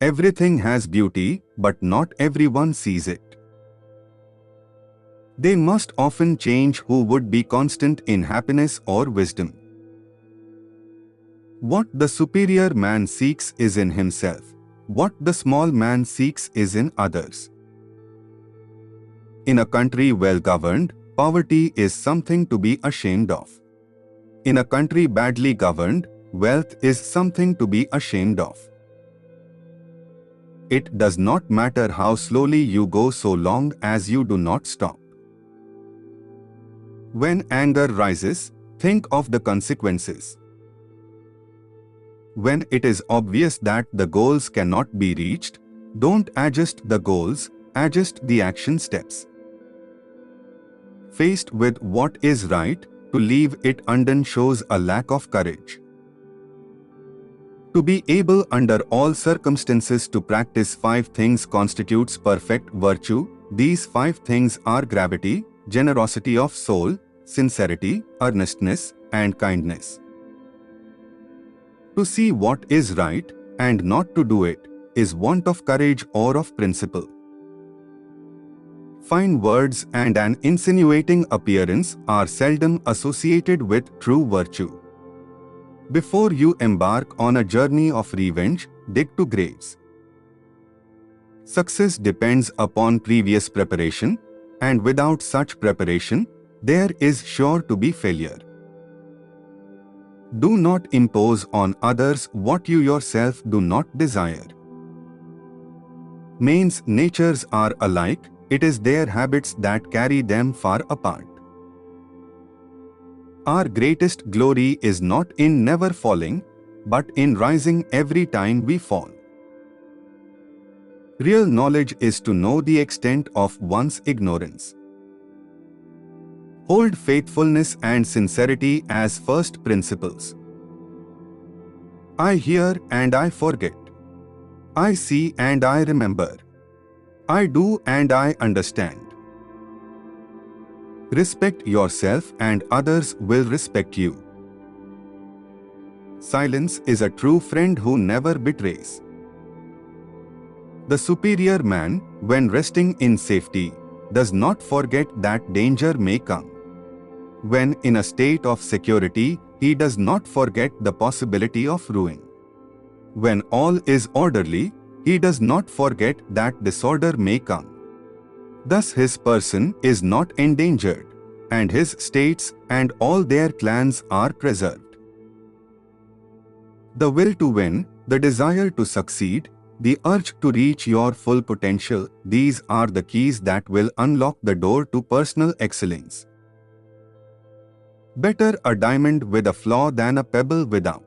Everything has beauty, but not everyone sees it. They must often change who would be constant in happiness or wisdom. What the superior man seeks is in himself. What the small man seeks is in others. In a country well governed, poverty is something to be ashamed of. In a country badly governed, wealth is something to be ashamed of. It does not matter how slowly you go so long as you do not stop. When anger rises, think of the consequences. When it is obvious that the goals cannot be reached, don't adjust the goals, adjust the action steps. Faced with what is right, to leave it undone shows a lack of courage. To be able under all circumstances to practice 5 things constitutes perfect virtue. These 5 things are gravity, generosity of soul, sincerity, earnestness, and kindness. To see what is right, and not to do it, is want of courage or of principle. Fine words and an insinuating appearance are seldom associated with true virtue. Before you embark on a journey of revenge, dig 2 graves. Success depends upon previous preparation, and without such preparation, there is sure to be failure. Do not impose on others what you yourself do not desire. Men's natures are alike, it is their habits that carry them far apart. Our greatest glory is not in never falling, but in rising every time we fall. Real knowledge is to know the extent of one's ignorance. Hold faithfulness and sincerity as first principles. I hear and I forget. I see and I remember. I do and I understand. Respect yourself and others will respect you. Silence is a true friend who never betrays. The superior man, when resting in safety, does not forget that danger may come. When in a state of security, he does not forget the possibility of ruin. When all is orderly, he does not forget that disorder may come. Thus his person is not endangered, and his states and all their clans are preserved. The will to win, the desire to succeed, the urge to reach your full potential, these are the keys that will unlock the door to personal excellence. Better a diamond with a flaw than a pebble without.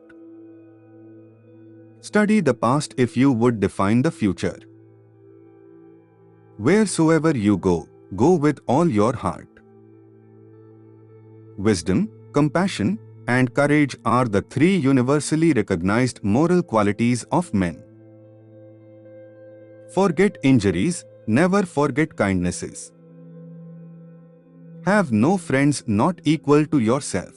Study the past if you would define the future. Wheresoever you go, go with all your heart. Wisdom, compassion, and courage are the 3 universally recognized moral qualities of men. Forget injuries, never forget kindnesses. Have no friends not equal to yourself.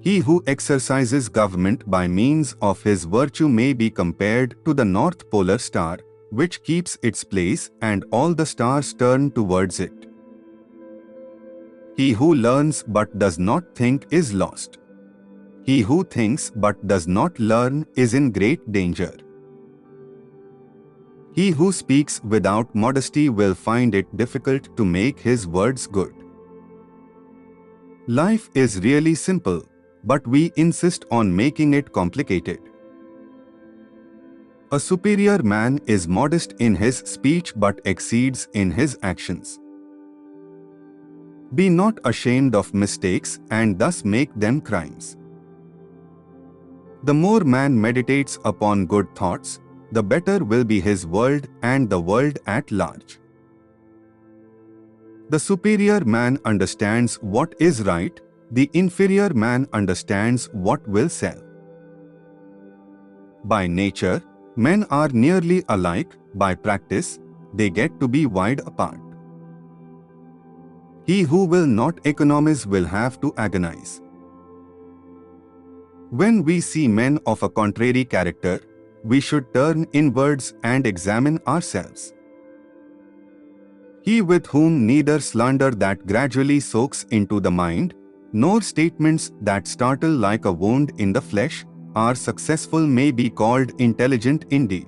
He who exercises government by means of his virtue may be compared to the North Polar Star, which keeps its place and all the stars turn towards it. He who learns but does not think is lost. He who thinks but does not learn is in great danger. He who speaks without modesty will find it difficult to make his words good. Life is really simple, but we insist on making it complicated. A superior man is modest in his speech but exceeds in his actions. Be not ashamed of mistakes and thus make them crimes. The more man meditates upon good thoughts, the better will be his world and the world at large. The superior man understands what is right, the inferior man understands what will sell. By nature, men are nearly alike, by practice, they get to be wide apart. He who will not economize will have to agonize. When we see men of a contrary character, we should turn inwards and examine ourselves. He with whom neither slander that gradually soaks into the mind, nor statements that startle like a wound in the flesh, are successful may be called intelligent indeed.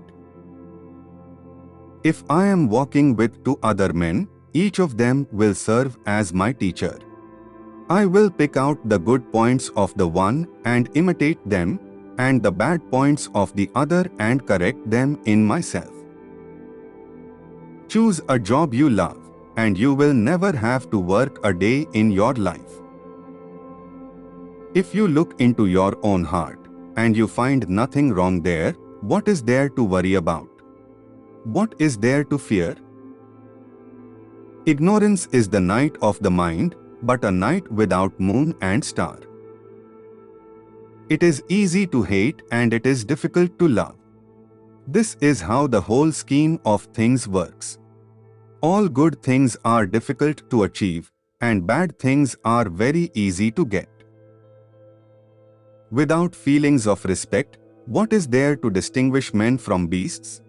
If I am walking with two other men, each of them will serve as my teacher. I will pick out the good points of the one and imitate them, and the bad points of the other and correct them in myself. Choose a job you love, and you will never have to work a day in your life. If you look into your own heart, and you find nothing wrong there, what is there to worry about? What is there to fear? Ignorance is the night of the mind, but a night without moon and star. It is easy to hate and it is difficult to love. This is how the whole scheme of things works. All good things are difficult to achieve, and bad things are very easy to get. Without feelings of respect, what is there to distinguish men from beasts?